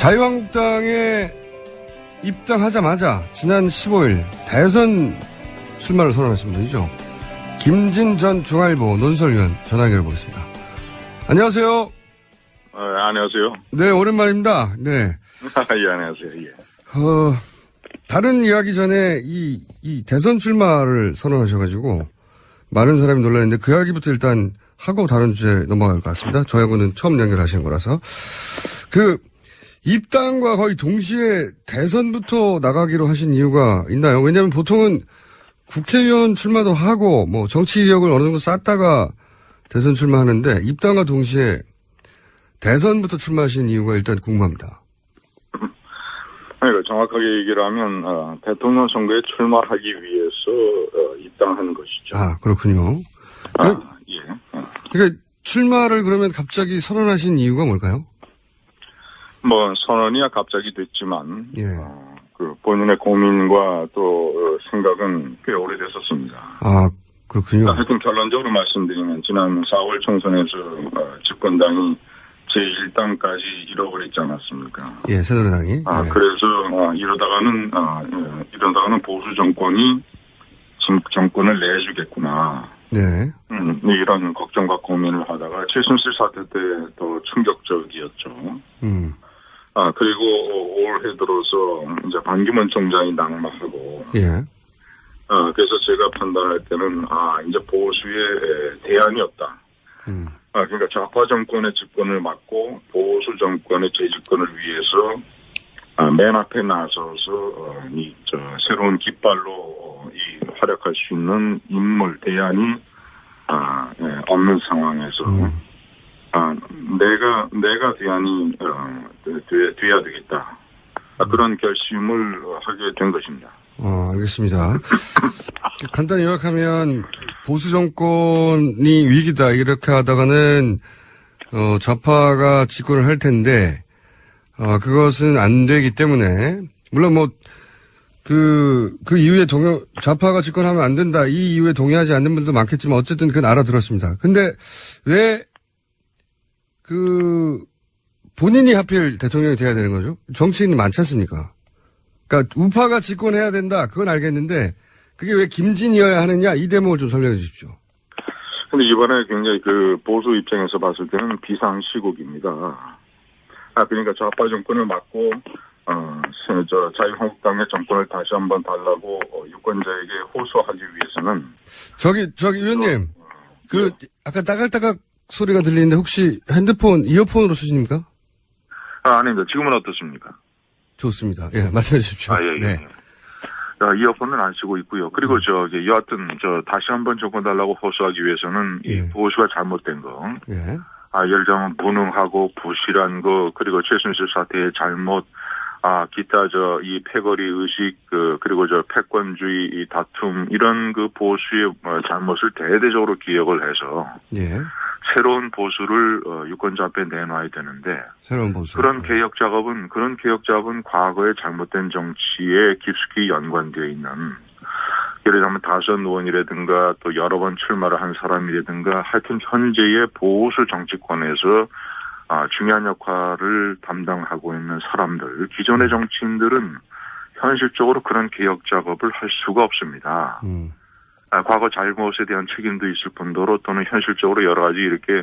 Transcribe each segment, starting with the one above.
자유한국당에 입당하자마자 지난 15일 대선 출마를 선언하신 분이죠. 김진 전 중앙일보 논설위원 전화 연결해보겠습니다. 안녕하세요. 안녕하세요. 네, 오랜만입니다. 네. 예, 안녕하세요. 예. 다른 이야기 전에 이 대선 출마를 선언하셔가지고 많은 사람이 놀랐는데 그 이야기부터 일단 하고 다른 주제 넘어갈 것 같습니다. 저하고는 처음 연결하신 거라서. 입당과 거의 동시에 대선부터 나가기로 하신 이유가 있나요? 왜냐하면 보통은 국회의원 출마도 하고 뭐 정치 이력을 어느 정도 쌓다가 대선 출마하는데 입당과 동시에 대선부터 출마하신 이유가 일단 궁금합니다. 그러니까 정확하게 얘기를 하면 대통령 선거에 출마하기 위해서 입당한 것이죠. 아, 그렇군요. 예. 그러니까 출마를 그러면 갑자기 선언하신 이유가 뭘까요? 뭐 선언이야 갑자기 됐지만 예. 그 본인의 고민과 또 생각은 꽤 오래됐었습니다. 아, 그렇군요. 하여튼 결론적으로 말씀드리면 지난 4월 총선에서 집권당이 제1당까지 잃어버렸지 않았습니까? 예, 새누리당이. 예. 그래서 이러다가는 보수 정권이 정권을 내주겠구나. 네. 이런 걱정과 고민을 하다가 최순실 사태 때 더 충격적이었죠. 그리고 올해 들어서 이제 반기문 총장이 낙마하고. 예. 그래서 제가 판단할 때는 이제 보수의 대안이 없다. 그러니까 좌파 정권의 집권을 막고 보수 정권의 재집권을 위해서 맨 앞에 나서서 새로운 깃발로 활약할 수 있는 인물 대안이 없는 상황에서 내가 대안이 돼야 되겠다. 그런 결심을 하게 된 것입니다. 알겠습니다. 간단히 요약하면 보수 정권이 위기다 이렇게 하다가는 좌파가 집권을 할 텐데 그것은 안 되기 때문에 물론 뭐 그 이후에 좌파가 집권하면 안 된다 이 이후에 동의하지 않는 분도 많겠지만 어쨌든 그건 알아들었습니다. 근데 왜 본인이 하필 대통령이 돼야 되는 거죠? 정치인이 많지 않습니까? 그러니까 우파가 집권해야 된다. 그건 알겠는데 그게 왜 김진이어야 하느냐 이 대목을 좀 설명해 주십시오. 근데 이번에 굉장히 보수 입장에서 봤을 때는 비상시국입니다. 그러니까 좌파 정권을 막고 자유한국당의 정권을 다시 한번 달라고 유권자에게 호소하기 위해서는 저기 위원님 아까 따각따각 소리가 들리는데 혹시 핸드폰 이어폰으로 쓰십니까? 아닙니다. 지금은 어떻습니까? 좋습니다. 예, 말씀해 주십시오. 예. 네. 이어폰은 안 쓰고 있고요. 그리고 여하튼 다시 한번 정권 달라고 호소하기 위해서는 이 보수가 잘못된 거. 예. 예를 들면 무능하고 부실한 거, 그리고 최순실 사태의 잘못, 기타 이 패거리 의식, 그리고 패권주의 이 다툼, 이런 보수의 잘못을 대대적으로 기억을 해서. 예. 새로운 보수를 유권자 앞에 내놔야 되는데. 새로운 보수. 그런 개혁 작업은 과거의 잘못된 정치에 깊숙이 연관되어 있는, 예를 들면 다선 의원이라든가 또 여러 번 출마를 한 사람이라든가 하여튼 현재의 보수 정치권에서 중요한 역할을 담당하고 있는 사람들, 기존의 정치인들은 현실적으로 그런 개혁 작업을 할 수가 없습니다. 과거 잘못에 대한 책임도 있을 뿐더러 또는 현실적으로 여러 가지 이렇게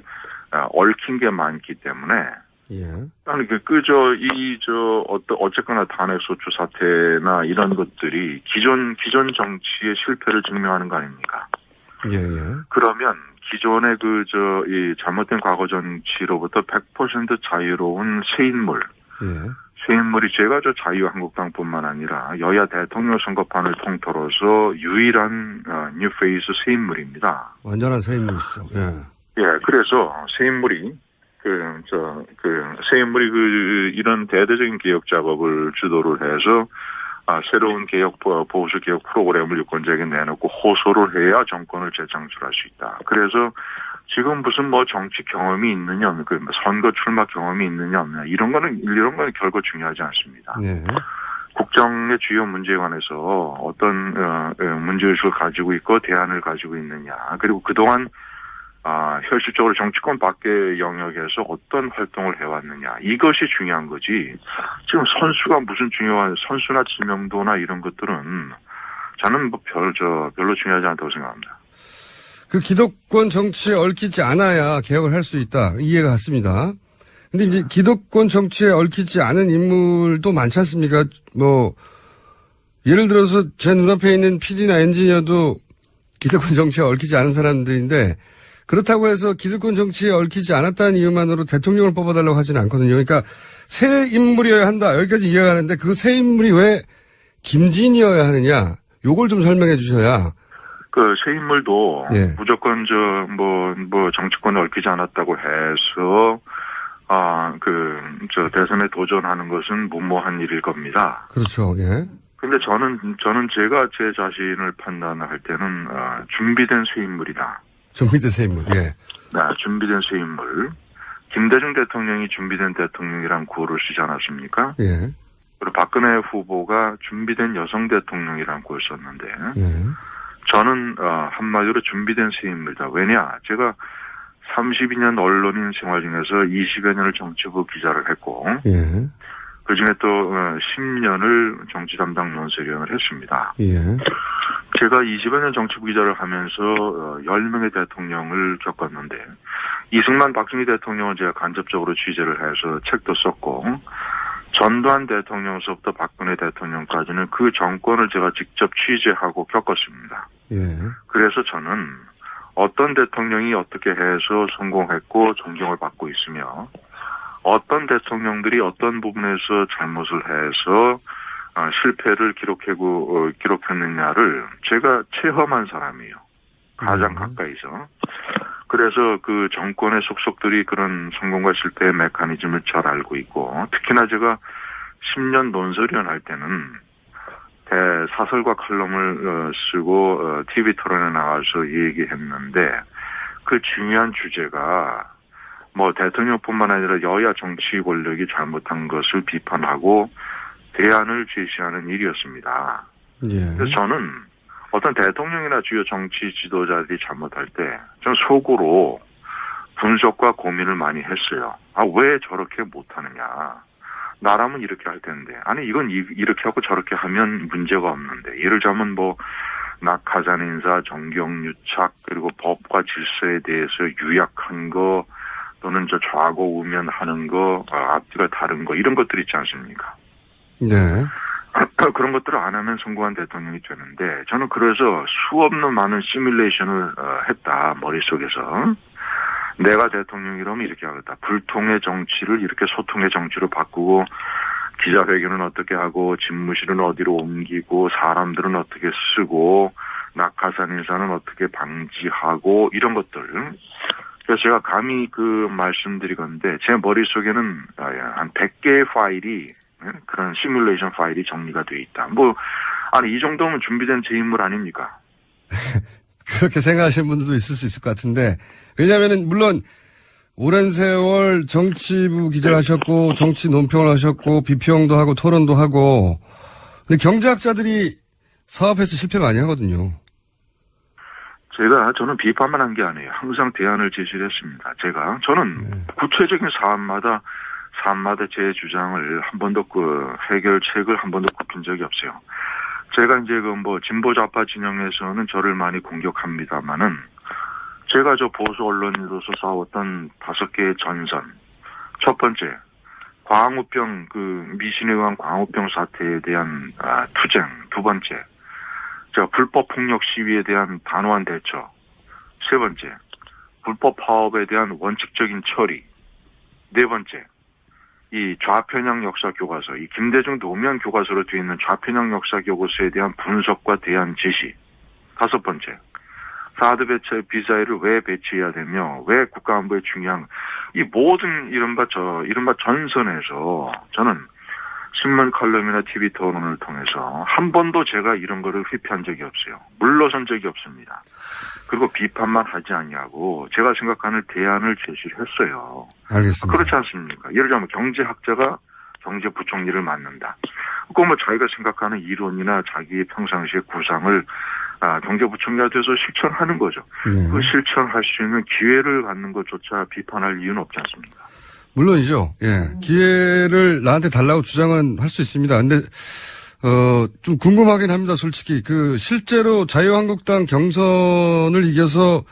얽힌 게 많기 때문에 아니 어쨌거나 탄핵 소추 사태나 이런 것들이 기존 정치의 실패를 증명하는 거 아닙니까? 그러면 기존의 이 잘못된 과거 정치로부터 100% 자유로운 새 인물. 새 인물이 제가 자유한국당뿐만 아니라 여야 대통령 선거판을 통틀어서 유일한 뉴페이스 새 인물입니다. 완전한 새 인물이시죠. 그래서 새 인물이 이런 대대적인 개혁 작업을 주도를 해서 새로운 보수 개혁 프로그램을 유권자에게 내놓고 호소를 해야 정권을 재창출할 수 있다. 그래서 지금 무슨 정치 경험이 있느냐, 선거 출마 경험이 있느냐 없느냐 이런 거는 결코 중요하지 않습니다. 국정의 주요 문제에 관해서 어떤 문제의식을 가지고 있고 대안을 가지고 있느냐, 그리고 그동안 현실적으로 정치권 밖의 영역에서 어떤 활동을 해왔느냐. 이것이 중요한 거지. 지금 선수가 무슨 중요한, 선수나 지명도나 이런 것들은 저는 뭐 별로 중요하지 않다고 생각합니다. 그 기득권 정치에 얽히지 않아야 개혁을 할 수 있다. 이해가 갔습니다. 근데 이제 기득권 정치에 얽히지 않은 인물도 많지 않습니까? 뭐, 예를 들어서 제 눈앞에 있는 PD나 엔지니어도 기득권 정치에 얽히지 않은 사람들인데, 그렇다고 해서 기득권 정치에 얽히지 않았다는 이유만으로 대통령을 뽑아달라고 하지는 않거든요. 그러니까 새 인물이어야 한다. 여기까지 이해가 가는데 그 새 인물이 왜 김진이어야 하느냐. 요걸 좀 설명해 주셔야. 그 새 인물도 예. 무조건 정치권에 얽히지 않았다고 해서 대선에 도전하는 것은 무모한 일일 겁니다. 그렇죠. 예. 근데 저는 제가 제 자신을 판단할 때는 준비된 새 인물이다. 준비된 새 인물. 예. 네, 준비된 새 인물. 김대중 대통령이 준비된 대통령이란 구호를 쓰지 않았습니까? 예. 그리고 박근혜 후보가 준비된 여성 대통령이란 구호를 썼는데 예. 저는 한마디로 준비된 새 인물이다. 왜냐? 제가 32년 언론인 생활 중에서 20여 년을 정치부 기자를 했고 예. 그중에 또 10년을 정치 담당 논설위원을 했습니다. 예. 제가 20여 년 정치부 기자를 하면서 10명의 대통령을 겪었는데 이승만 박정희 대통령은 제가 간접적으로 취재를 해서 책도 썼고 전두환 대통령서부터 박근혜 대통령까지는 그 정권을 제가 직접 취재하고 겪었습니다. 예. 그래서 저는 어떤 대통령이 어떻게 해서 성공했고 존경을 받고 있으며 어떤 대통령들이 어떤 부분에서 잘못을 해서 실패를 기록했느냐를 제가 체험한 사람이에요. 가장 가까이서. 그래서 그 정권의 속속들이 그런 성공과 실패의 메커니즘을 잘 알고 있고 특히나 제가 10년 논설위원 할 때는 사설과 칼럼을 쓰고 TV 토론에 나와서 얘기했는데 그 중요한 주제가 뭐 대통령뿐만 아니라 여야 정치 권력이 잘못한 것을 비판하고 대안을 제시하는 일이었습니다. 예. 그래서 저는 어떤 대통령이나 주요 정치 지도자들이 잘못할 때 저는 속으로 분석과 고민을 많이 했어요. 왜 저렇게 못하느냐. 나라면 이렇게 할 텐데. 아니 이건 이렇게 하고 저렇게 하면 문제가 없는데. 예를 들자면 낙하산 인사, 정경유착 그리고 법과 질서에 대해서 유약한 거 또는 좌고우면하는 거, 앞뒤가 다른 거 이런 것들 있지 않습니까? 네. 그런 것들을 안 하면 성공한 대통령이 되는데 저는 그래서 수없는 많은 시뮬레이션을 했다. 머릿속에서. 내가 대통령이라면 이렇게 하겠다. 불통의 정치를 이렇게 소통의 정치로 바꾸고 기자회견은 어떻게 하고 집무실은 어디로 옮기고 사람들은 어떻게 쓰고 낙하산 인사는 어떻게 방지하고 이런 것들. 그래서 제가 감히 말씀드리건데 제 머릿속에는 한 100개의 파일이 그런 시뮬레이션 파일이 정리가 돼 있다. 이 정도면 준비된 제 인물 아닙니까? 그렇게 생각하시는 분들도 있을 수 있을 것 같은데, 왜냐면은, 물론, 오랜 세월 정치부 기자를 하셨고, 정치 논평을 하셨고, 비평도 하고, 토론도 하고, 근데 경제학자들이 사업에서 실패 많이 하거든요. 저는 비판만 한 게 아니에요. 항상 대안을 제시를 했습니다. 저는 구체적인 사안마다 제 주장을 한 번도 해결책을 한 번도 굽힌 적이 없어요. 제가 이제 진보 좌파 진영에서는 저를 많이 공격합니다만은 제가 보수 언론인으로서 싸웠던 5개의 전선. 첫 번째, 광우병, 미신에 의한 광우병 사태에 대한 투쟁. 두 번째, 불법 폭력 시위에 대한 단호한 대처. 세 번째, 불법 파업에 대한 원칙적인 처리. 네 번째, 이 좌편향 역사 교과서, 이 김대중 노무현 교과서로 되어 있는 좌편향 역사 교과서에 대한 분석과 대안 제시. 다섯 번째, 사드 미사일을 왜 배치해야 되며 왜 국가안보에 중요한 이 모든 이른바 전선에서 저는 신문 칼럼이나 TV 토론을 통해서 한 번도 제가 이런 거를 회피한 적이 없어요. 물러선 적이 없습니다. 그리고 비판만 하지 않냐고 제가 생각하는 대안을 제시를 했어요. 알겠습니다. 그렇지 않습니까? 예를 들면 경제학자가 경제부총리를 맡는다. 꼭 자기가 생각하는 이론이나 자기의 평상시의 구상을 경제부총리가 돼서 실천하는 거죠. 네. 그 실천할 수 있는 기회를 갖는 것조차 비판할 이유는 없지 않습니까? 물론이죠. 예. 기회를 나한테 달라고 주장은 할 수 있습니다. 근데, 좀 궁금하긴 합니다, 솔직히. 실제로 자유한국당 경선을 이겨서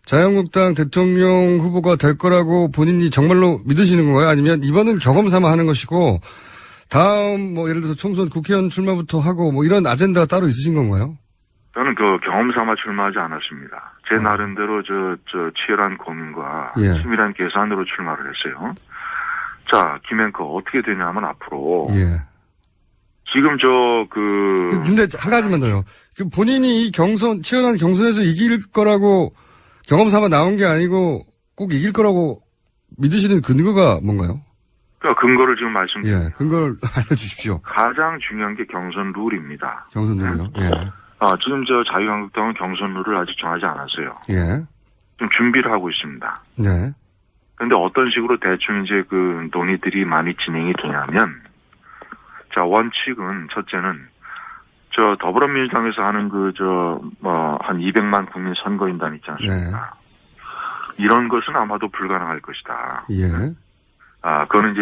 자유한국당 대통령 후보가 될 거라고 본인이 정말로 믿으시는 건가요? 아니면 이번은 경험 삼아 하는 것이고, 다음, 예를 들어서 총선 국회의원 출마부터 하고, 이런 아젠다가 따로 있으신 건가요? 저는 경험 삼아 출마하지 않았습니다. 제 나름대로 치열한 고민과 예. 치밀한 계산으로 출마를 했어요. 자, 김앵커 어떻게 되냐면 앞으로. 예. 지금 근데 한 가지만 더요. 본인이 이 치열한 경선에서 이길 거라고 경험 삼아 나온 게 아니고 꼭 이길 거라고 믿으시는 근거가 뭔가요? 그러니까 근거를 지금 말씀드립니다. 예, 근거를 알려주십시오. 가장 중요한 게 경선 룰입니다. 경선 룰이요? 예. 지금 자유한국당은 경선 룰을 아직 정하지 않았어요. 예. 좀 준비를 하고 있습니다. 네. 근데 어떤 식으로 대충 논의들이 많이 진행이 되냐면, 자, 원칙은, 첫째는, 더불어민주당에서 하는 한 200만 국민 선거인단 있지 않습니까? 네. 이런 것은 아마도 불가능할 것이다. 예. 그거는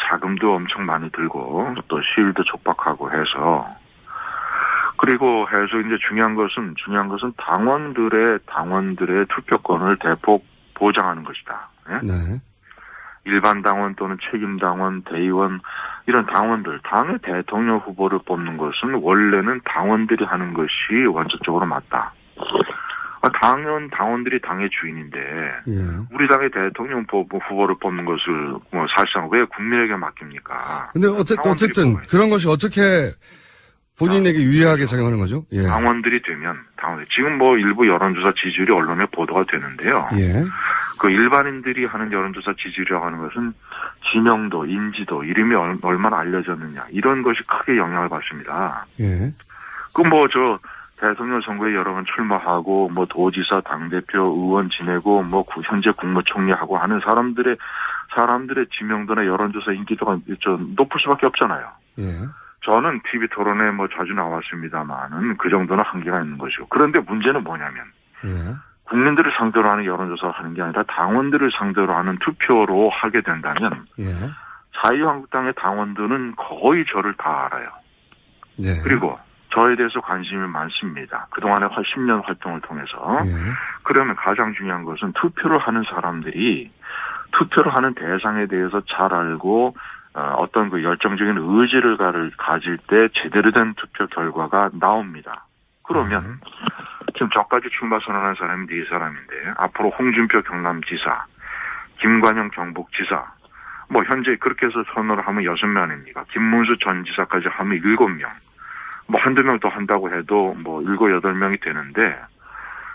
자금도 엄청 많이 들고, 또 시일도 촉박하고 해서, 그리고 중요한 것은 당원들의 투표권을 대폭 보장하는 것이다. 예? 네. 일반 당원 또는 책임 당원, 대의원, 이런 당원들, 당의 대통령 후보를 뽑는 것은 원래는 당원들이 하는 것이 원칙적으로 맞다. 당원들이 당의 주인인데, 예. 우리 당의 대통령 후보를 뽑는 것을 사실상 왜 국민에게 맡깁니까? 근데 어쨌든 그런 것이 어떻게 본인에게 유리하게 작용하는 거죠? 예. 당원들이 되면, 지금 일부 여론조사 지지율이 언론에 보도가 되는데요. 예. 일반인들이 하는 여론조사 지지율이라고 하는 것은 지명도, 인지도, 이름이 얼마나 알려졌느냐, 이런 것이 크게 영향을 받습니다. 예. 대통령 선거에 여러 번 출마하고, 도지사, 당대표, 의원 지내고, 현재 국무총리하고 하는 사람들의 지명도나 여론조사 인기도가 높을 수밖에 없잖아요. 예. 저는 TV 토론에 자주 나왔습니다만은 그 정도는 한계가 있는 것이고. 그런데 문제는 뭐냐면, 예. 국민들을 상대로 하는 여론조사를 하는 게 아니라 당원들을 상대로 하는 투표로 하게 된다면, 예. 자유한국당의 당원들은 거의 저를 다 알아요. 예. 그리고 저에 대해서 관심이 많습니다. 그동안의 10년 활동을 통해서. 예. 그러면 가장 중요한 것은 투표를 하는 사람들이 투표를 하는 대상에 대해서 잘 알고 어떤 열정적인 의지를 가질 때 제대로 된 투표 결과가 나옵니다. 그러면 지금 저까지 출마 선언한 사람이 4사람인데 앞으로 홍준표 경남지사, 김관영 경북지사, 현재 그렇게 해서 선언을 하면 6명 아닙니까? 김문수 전 지사까지 하면 7명. 한두 명 더 한다고 해도 7, 8명이 되는데,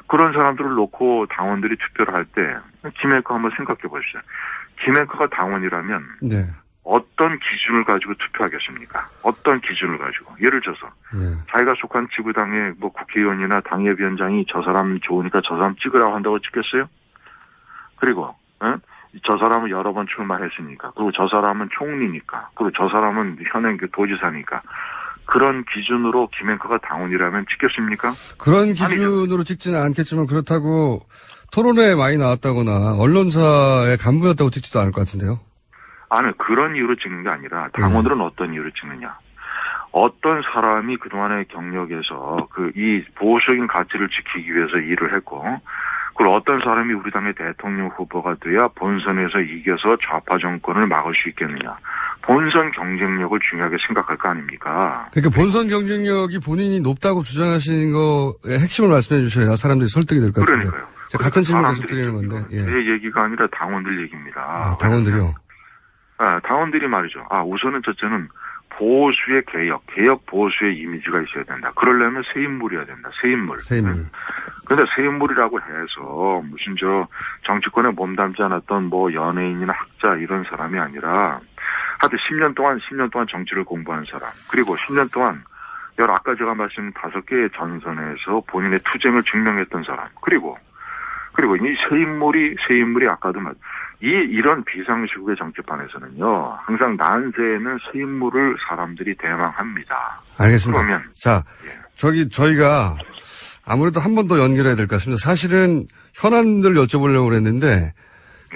그런 사람들을 놓고 당원들이 투표를 할 때, 김앵커 한번 생각해 보십시오. 김앵커가 당원이라면, 네. 어떤 기준을 가지고 투표하겠습니까? 어떤 기준을 가지고. 예를 들어서, 자기가 속한 지구당의 국회의원이나 당협위원장이 저 사람 좋으니까 저 사람 찍으라고 한다고 찍겠어요? 그리고, 저 사람은 여러 번 출마했으니까, 그리고 저 사람은 총리니까, 그리고 저 사람은 현행 도지사니까, 그런 기준으로 김앵커가 당원이라면 찍겠습니까? 그런 기준으로 아니죠. 찍지는 않겠지만 그렇다고 토론회에 많이 나왔다거나 언론사의 간부였다고 찍지도 않을 것 같은데요. 아니, 그런 이유로 찍는 게 아니라 당원들은 어떤 이유로 찍느냐. 어떤 사람이 그동안의 경력에서 이 보수적인 가치를 지키기 위해서 일을 했고, 그리고 어떤 사람이 우리 당의 대통령 후보가 돼야 본선에서 이겨서 좌파 정권을 막을 수 있겠느냐. 본선 경쟁력을 중요하게 생각할 거 아닙니까? 그러니까 본선 경쟁력이 본인이 높다고 주장하시는 거의 핵심을 말씀해 주셔야 사람들이 설득이 될 것 같은데. 그러니까요. 같은 질문 계속 드리는 건데. 예. 제 얘기가 아니라 당원들 얘기입니다. 당원들이요? 당원들이 말이죠. 우선은 첫째는 보수의 개혁 보수의 이미지가 있어야 된다. 그러려면 새 인물이어야 된다. 새 인물. 근데 새 인물이라고 해서 무슨 정치권에 몸담지 않았던 연예인이나 학자 이런 사람이 아니라 하여튼 10년 동안 정치를 공부한 사람. 그리고 10년 동안 아까 제가 말씀드린 5개의 전선에서 본인의 투쟁을 증명했던 사람. 그리고 이 새 인물이 아까도 이런 비상시국의 정치판에서는요, 항상 난세에는 새 인물을 사람들이 대망합니다. 알겠습니다. 그러면. 자, 저희가 아무래도 한 번 더 연결해야 될 것 같습니다. 사실은 현안들 여쭤보려고 그랬는데,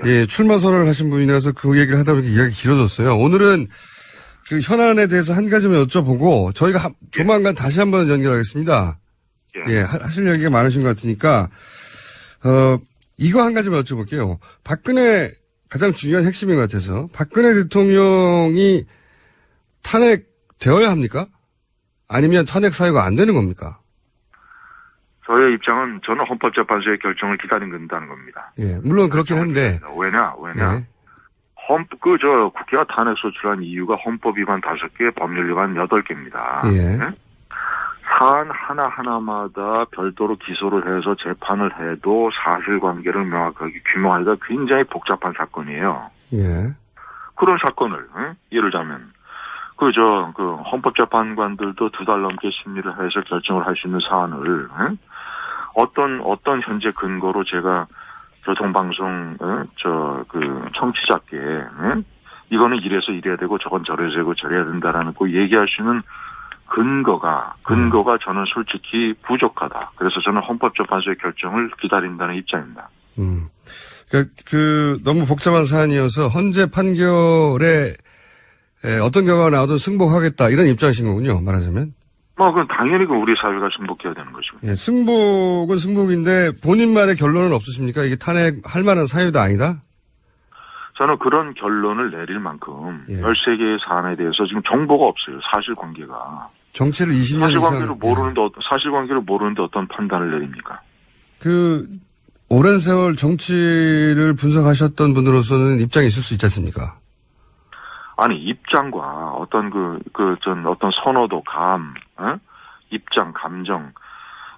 예, 출마 선언을 하신 분이라서 그 얘기를 하다 보니까 이야기 길어졌어요. 오늘은 그 현안에 대해서 한 가지만 여쭤보고, 저희가 조만간 다시 한번 연결하겠습니다. 예, 하실 얘기가 많으신 것 같으니까, 이거 한 가지만 여쭤볼게요. 박근혜, 가장 중요한 핵심인 것 같아서, 박근혜 대통령이 탄핵되어야 합니까? 아니면 탄핵 사유가 안 되는 겁니까? 저의 입장은 저는 헌법재판소의 결정을 기다린다는 겁니다. 예, 물론 그렇긴 한데. 왜냐? 예. 국회가 탄핵 소추한 이유가 헌법 위반 5개, 법률 위반 8개입니다. 예. 사안 하나하나마다 별도로 기소를 해서 재판을 해도 사실관계를 명확하게 규명하기가 굉장히 복잡한 사건이에요. 예. 그런 사건을, 예를 들자면, 헌법재판관들도 2달 넘게 심리를 해서 결정을 할 수 있는 사안을, 어떤 현재 근거로 제가 교통방송, 청취자께, 이거는 이래서 이래야 되고 저건 저래서 되고 저래야 된다라는 거 얘기할 수 있는 근거가 저는 솔직히 부족하다. 그래서 저는 헌법재판소의 결정을 기다린다는 입장입니다. 너무 복잡한 사안이어서 헌재 판결에 어떤 결과가 나와도 승복하겠다 이런 입장이신 거군요. 말하자면. 그럼 당연히 우리 사회가 승복해야 되는 것이고. 예, 승복은 승복인데 본인만의 결론은 없으십니까? 이게 탄핵할 만한 사유도 아니다? 저는 그런 결론을 내릴 만큼 13개의 사안에 대해서 지금 정보가 없어요. 사실관계가. 정치를 20년 사실관계를 모르는데 어떤 판단을 내립니까? 오랜 세월 정치를 분석하셨던 분으로서는 입장이 있을 수 있지 않습니까? 아니, 입장과 어떤 어떤 선호도, 입장, 감정,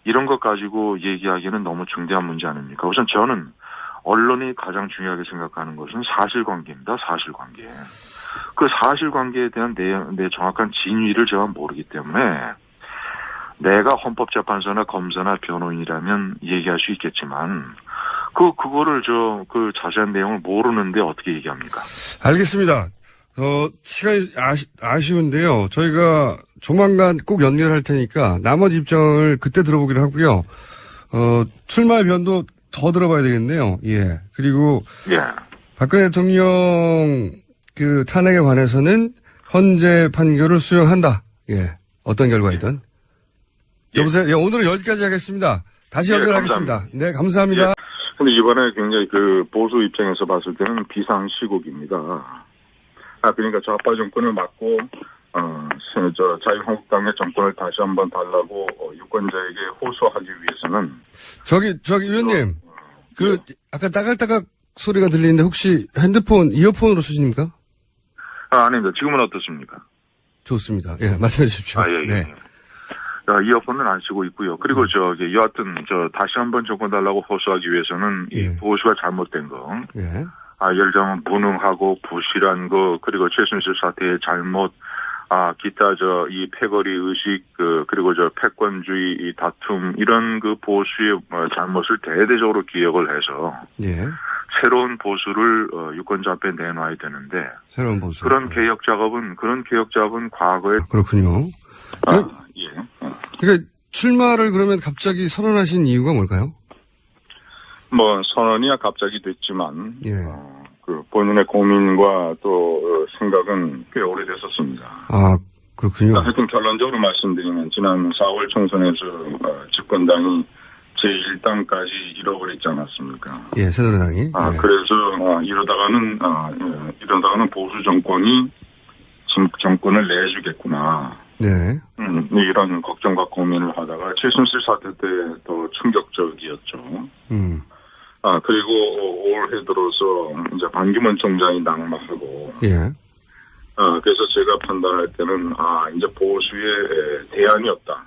이런 것 가지고 얘기하기에는 너무 중대한 문제 아닙니까? 우선 저는 언론이 가장 중요하게 생각하는 것은 사실관계입니다, 사실관계. 그 사실관계에 대한 내 정확한 진위를 제가 모르기 때문에 내가 헌법재판소나 검사나 변호인이라면 얘기할 수 있겠지만, 그거를 자세한 내용을 모르는데 어떻게 얘기합니까? 알겠습니다. 시간이 아쉬운데요. 저희가 조만간 꼭 연결할 테니까 나머지 입장을 그때 들어보기로 하고요. 출마 변도 더 들어봐야 되겠네요. 예. 그리고. 예. 박근혜 대통령 탄핵에 관해서는 헌재 판결을 수용한다. 예. 어떤 결과이든. 예. 여보세요? 예, 오늘은 여기까지 하겠습니다. 다시 연결하겠습니다. 감사합니다. 네, 감사합니다. 근데 이번에 굉장히 보수 입장에서 봤을 때는 비상시국입니다. 그러니까 좌파 정권을 막고, 자유한국당의 정권을 다시 한번 달라고, 유권자에게 호소하기 위해서는. 위원님. 아까 따각따각 소리가 들리는데 혹시 핸드폰, 이어폰으로 쓰십니까? 아닙니다. 지금은 어떻습니까? 좋습니다. 예, 말씀해 주십시오. 예. 네. 이어폰은 안 쓰고 있고요. 그리고 여하튼, 다시 한번 정권 달라고 호소하기 위해서는 이 보수가 잘못된 거. 예. 예를 들면 무능하고 부실한 거, 그리고 최순실 사태의 잘못, 기타 이 패거리 의식, 그리고 패권주의 이 다툼, 이런 보수의 잘못을 대대적으로 기억을 해서. 예. 새로운 보수를 유권자 앞에 내놔야 되는데. 새로운 보수. 그런 개혁 작업은 과거에. 그렇군요. 예. 그러니까 출마를 그러면 갑자기 선언하신 이유가 뭘까요? 선언이야 갑자기 됐지만, 예. 본인의 고민과 또 생각은 꽤 오래됐었습니다. 그렇군요. 하여튼 결론적으로 말씀드리면 지난 4월 총선에서 집권당이 제1당까지 잃어버렸지 않았습니까? 예, 새누리당이. 예. 그래서 이러다가는 보수 정권이 정권을 내주겠구나. 네. 이런 걱정과 고민을 하다가 최순실 사태 때 더 충격적이었죠. 그리고 올해 들어서 이제 반기문 총장이 낙마하고. 예. 그래서 제가 판단할 때는, 이제 보수의 대안이 없다.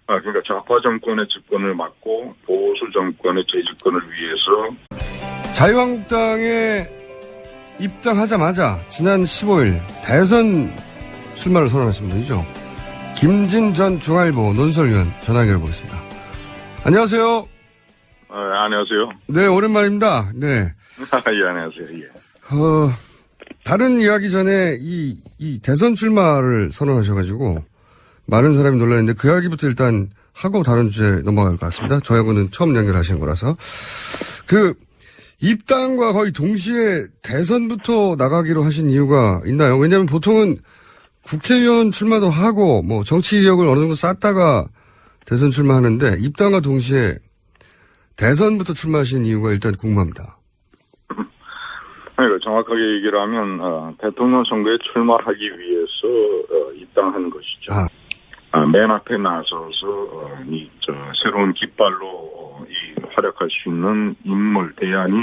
그러니까 좌파 정권의 집권을 막고 보수 정권의 재집권을 위해서. 자유한국당에 입당하자마자 지난 15일 대선 출마를 선언하신 분이죠. 김진 전 중앙일보 논설위원 전화 연결해보겠습니다. 안녕하세요. 안녕하세요. 네, 오랜만입니다. 네. 예, 안녕하세요. 예. 다른 이야기 전에 이 대선 출마를 선언하셔가지고 많은 사람이 놀라는데 그 이야기부터 일단 하고 다른 주제 넘어갈 것 같습니다. 저하고는 처음 연결하시는 거라서. 입당과 거의 동시에 대선부터 나가기로 하신 이유가 있나요? 왜냐하면 보통은 국회의원 출마도 하고 뭐 정치 이력을 어느 정도 쌓다가 대선 출마하는데 입당과 동시에 대선부터 출마하신 이유가 일단 궁금합니다. 그러니까 정확하게 얘기를 하면 대통령 선거에 출마하기 위해서 입당한 것이죠. 맨 앞에 나서서 새로운 깃발로 활약할 수 있는 인물 대안이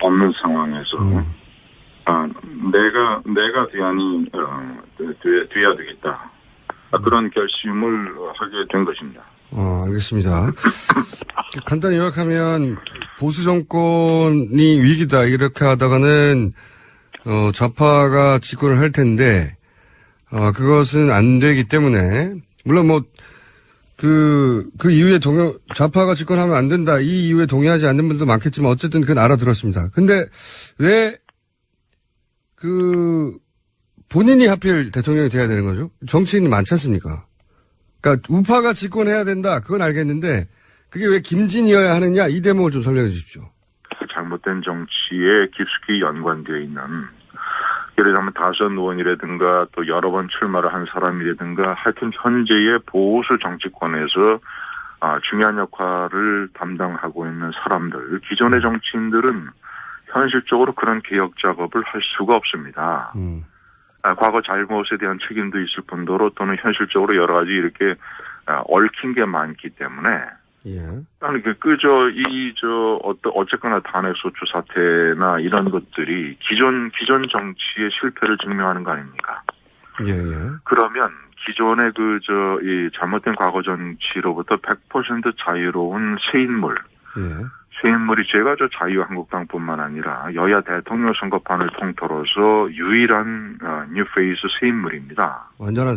없는 상황에서 내가 대안이 돼야 되겠다. 그런 결심을 하게 된 것입니다. 알겠습니다. 간단히 요약하면 보수 정권이 위기다 이렇게 하다가는 좌파가 집권을 할 텐데 그것은 안 되기 때문에 물론 그 이후에 좌파가 집권하면 안 된다 이 이후에 동의하지 않는 분도 많겠지만 어쨌든 그건 알아들었습니다. 근데 왜 본인이 하필 대통령이 돼야 되는 거죠? 정치인이 많지 않습니까? 그러니까 우파가 집권해야 된다. 그건 알겠는데 그게 왜 김진이어야 하느냐 이 대목을 좀 설명해 주십시오. 잘못된 정치에 깊숙이 연관되어 있는 예를 들면 다선 의원이라든가 또 여러 번 출마를 한 사람이라든가 하여튼 현재의 보수 정치권에서 중요한 역할을 담당하고 있는 사람들 기존의 정치인들은 현실적으로 그런 개혁 작업을 할 수가 없습니다. 과거 잘못에 대한 책임도 있을 뿐더러 또는 현실적으로 여러 가지 이렇게 얽힌 게 많기 때문에 나는 어쨌거나 탄핵 소추 사태나 이런 것들이 기존 정치의 실패를 증명하는 거 아닙니까? 그러면 기존의 이 잘못된 과거 정치로부터 100% 자유로운 새 인물. 새 인물이 제가 자유한국당뿐만 아니라 여야 대통령 선거판을 통틀어서 유일한 뉴페이스 새 인물입니다. 완전한